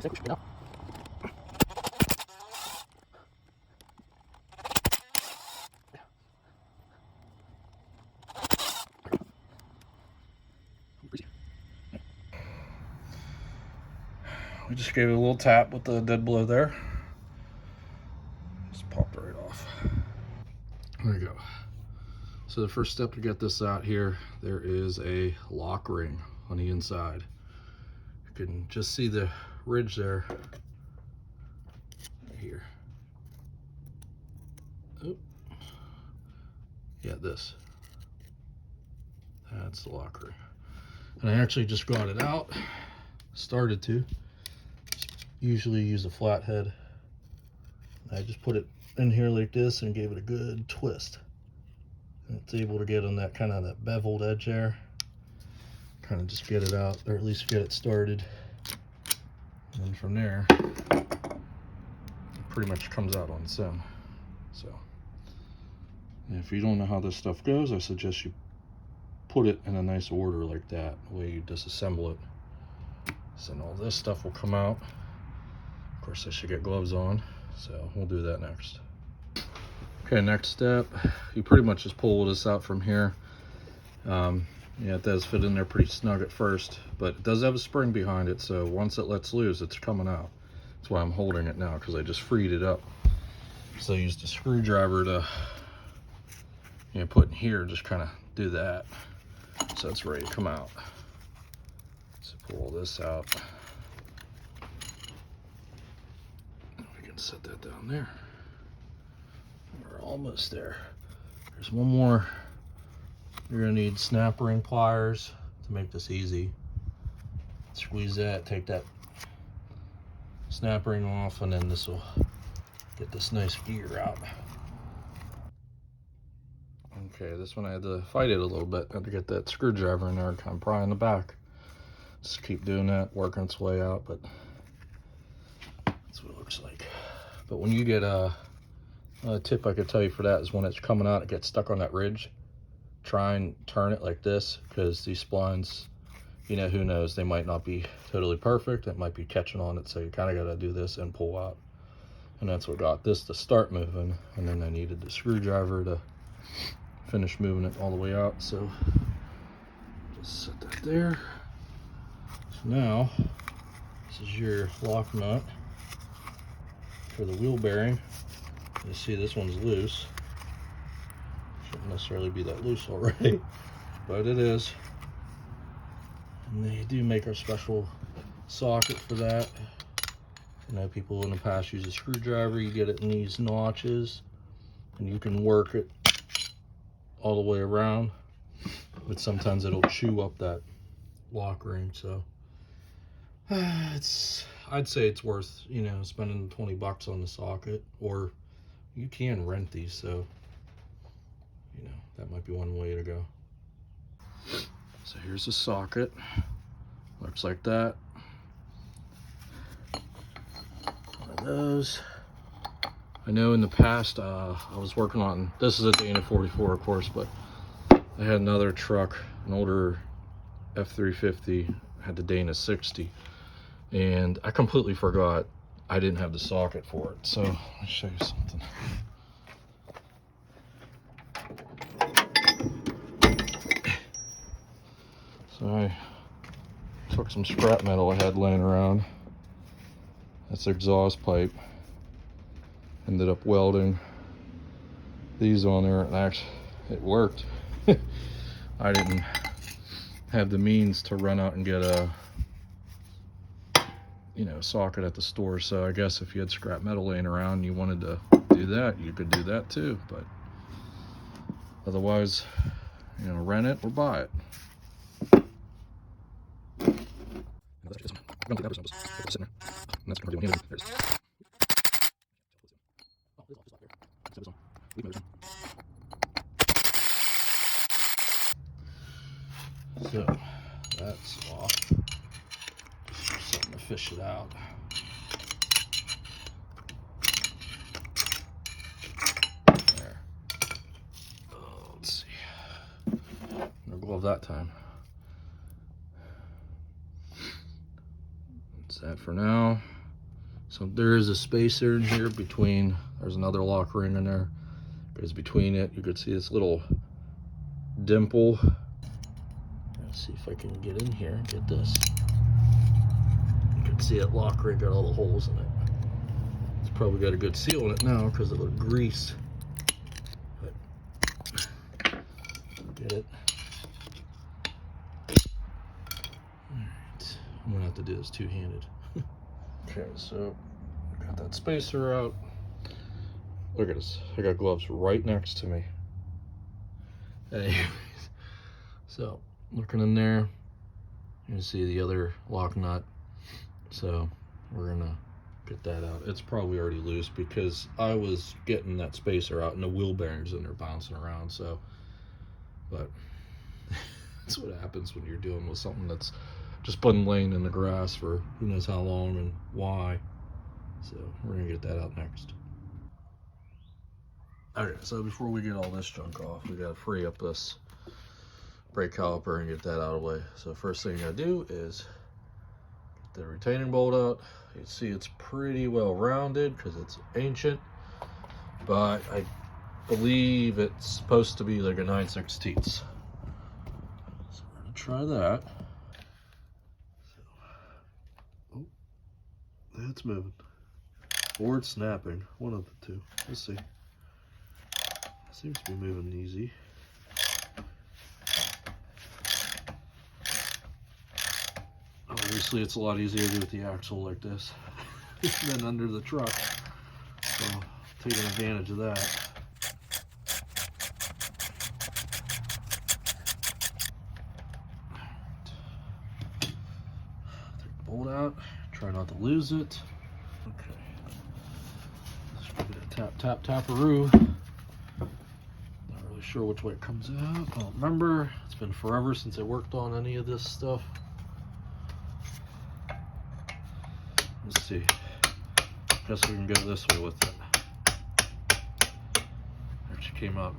We just gave it a little tap with the dead blow there. Just popped right off. There you go. So the first step to get this out here, there is a lock ring on the inside. You can just see the ridge there, right here. Oop. Yeah, this. That's the lock ring. And I actually just got it out. Started to. Usually use a flathead. I just put it in here like this and gave it a good twist. And it's able to get on that kind of that beveled edge there. Kind of just get it out, or at least get it started. And then from there, it pretty much comes out on its own. So, if you don't know how this stuff goes, I suggest you put it in a nice order like that, the way you disassemble it. So then all this stuff will come out. Of course, I should get gloves on, so we'll do that next. Okay, next step, you pretty much just pull this out from here. Yeah, it does fit in there pretty snug at first, but it does have a spring behind it, so once it lets loose, it's coming out. That's why I'm holding it now, because I just freed it up. So I used a screwdriver to, put in here, just kind of do that. So it's ready to come out. So pull this out. We can set that down there. We're almost there. There's one more. You're gonna need snap ring pliers to make this easy. Squeeze that, take that snap ring off, and then this will get this nice gear out. Okay, this one I had to fight it a little bit. Had to get that screwdriver in there, kind of pry in the back. Just keep doing that, working its way out, but that's what it looks like. But when you get a tip I could tell you for that is when it's coming out, it gets stuck on that ridge. Try and turn it like this, because these splines, who knows, they might not be totally perfect. It might be catching on it, so you kind of got to do this and pull out. And that's what got this to start moving, and then I needed the screwdriver to finish moving it all the way out. So just set that there. So now this is your lock nut for the wheel bearing. You see this one's loose. Shouldn't necessarily be that loose already, but it is. And they do make a special socket for that. People in the past use a screwdriver. You get it in these notches, and you can work it all the way around, but sometimes it'll chew up that lock ring. So I'd say it's worth spending 20 bucks on the socket, or you can rent these, so that might be one way to go. So here's the socket. Looks like that. One of those. I know in the past I was working on, this is a Dana 44 of course, but I had another truck, an older F350, had the Dana 60, and I completely forgot I didn't have the socket for it. So let me show you something. So I took some scrap metal I had laying around. That's the exhaust pipe. Ended up welding these on there, and actually it worked. I didn't have the means to run out and get a socket at the store, so I guess if you had scrap metal laying around and you wanted to do that, you could do that too, but otherwise, rent it or buy it. So that's off. Just something to fish it out. There. Oh, let's see. No glove that time. That's that for now. So there is a spacer in here between, there's another lock ring in there, because between it you could see this little dimple. Let's see if I can get in here and get this. You can see it lock ring got all the holes in it. It's probably got a good seal in it now because it looked greased. But get it. Alright, I'm gonna have to do this two-handed. Okay, so I got that spacer out. Look at this. I got gloves right next to me. Anyways, so looking in there, you can see the other lock nut. So we're gonna get that out. It's probably already loose because I was getting that spacer out and the wheel bearings in there bouncing around. So, but that's what happens when you're dealing with something that's just been laying in the grass for who knows how long and why. So we're gonna get that out next. Okay, so before we get all this junk off, we gotta free up this brake caliper and get that out of the way. So first thing you gotta do is get the retaining bolt out. You can see it's pretty well rounded because it's ancient, but I believe it's supposed to be like a 9/16. So we're gonna try that. So, oh, that's moving. Or it's snapping, one of the two. Let's see. Seems to be moving easy. Obviously, it's a lot easier to do with the axle like this than under the truck. So, taking advantage of that. Take the bolt out. Try not to lose it. Okay. Just give it a tap, tap, tap-a-roo. Sure which way it comes out. I don't remember. It's been forever since I worked on any of this stuff. Let's see. Guess we can go this way with it. Actually came out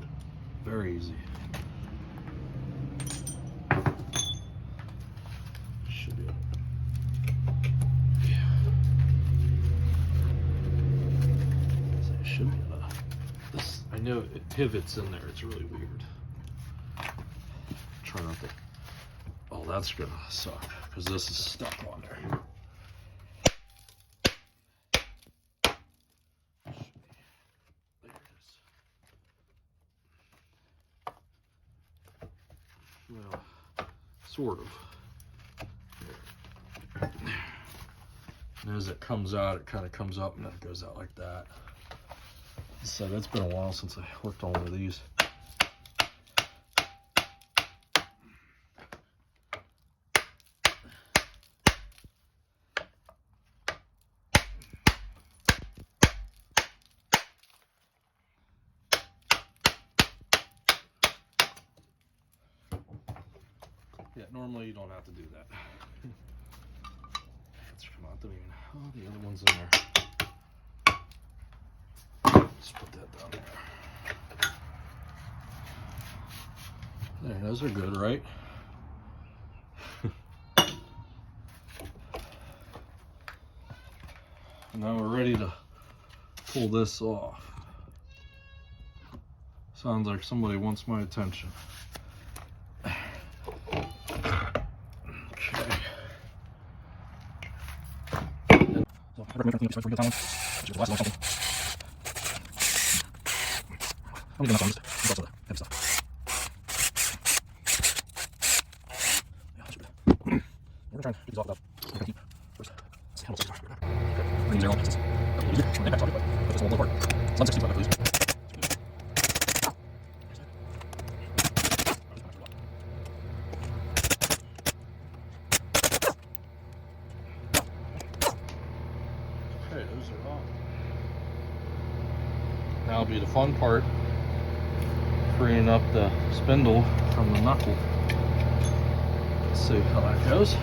very easy. Should be able to. Yeah. It should be enough. This, I know it pivots in there. It's really weird. Try not to. Oh, that's gonna suck because this is stuck on there. There it is. Well, sort of. And as it comes out, it kind of comes up and then it goes out like that. So it's been a while since I worked on one of these. Yeah, normally you don't have to do that. Let's come out the mean. Oh, the other one's in there. Just put that down there. There, those are good, right? Now we're ready to pull this off. Sounds like somebody wants my attention. Okay, those are off. Now will be the fun part, freeing up the spindle from the knuckle. Let's see how that goes.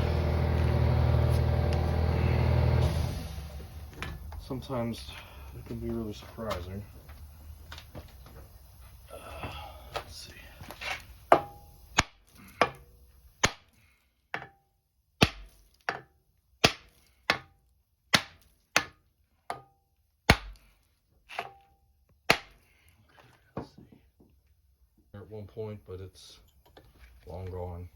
Sometimes it can be really surprising. Let's see. one point, but it's long gone.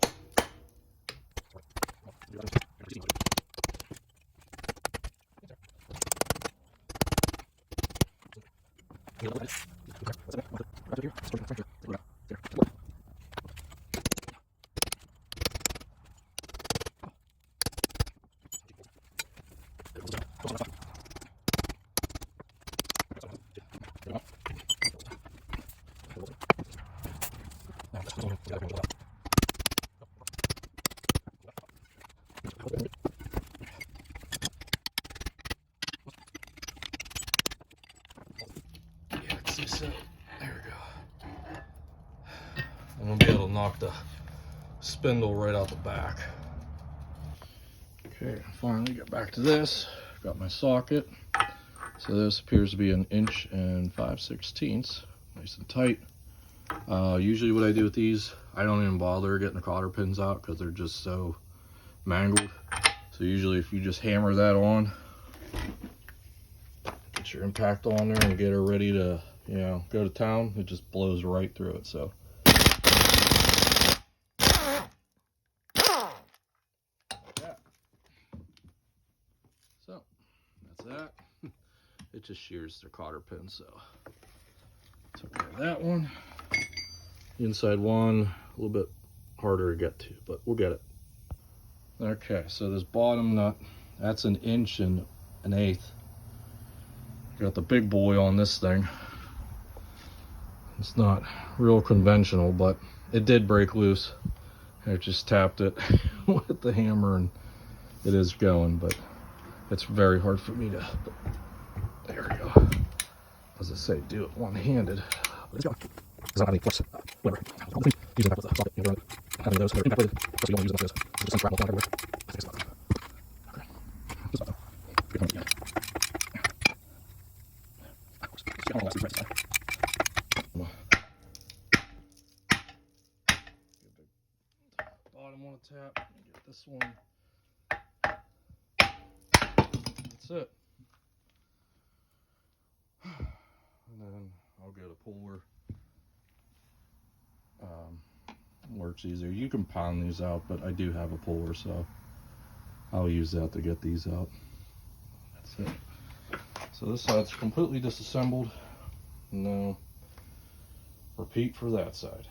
So there we go. I'm gonna be able to knock the spindle right out the back. Okay, finally got back to this. Got my socket. So this appears to be 1 5/16 inches, nice and tight. Usually what I do with these, I don't even bother getting the cotter pins out because they're just so mangled. So usually if you just hammer that on, get your impact on there and get her ready to, you know, go to town, it just blows right through it. So that's that. It just shears the cotter pin, so took care of that one. The inside one, a little bit harder to get to, but we'll get it. Okay, so this bottom nut, that's 1 1/8 inches. Got the big boy on this thing. It's not real conventional, but it did break loose. I just tapped it with the hammer and it is going, but it's very hard for me to, there we go. As I say, do it one-handed. But it's going. There's not any force, whatever. Using that with the socket, you know, having those that are impacted, especially you don't use them because it's just shrapnel down everywhere. I think it's not. Okay. Just about. Good one again. Let's get all the last right side. Bottom one tap. Get this one. That's it. And then I'll get a puller. Works easier. You can pound these out, but I do have a puller, so I'll use that to get these out. That's it. So this side's completely disassembled. Now repeat for that side.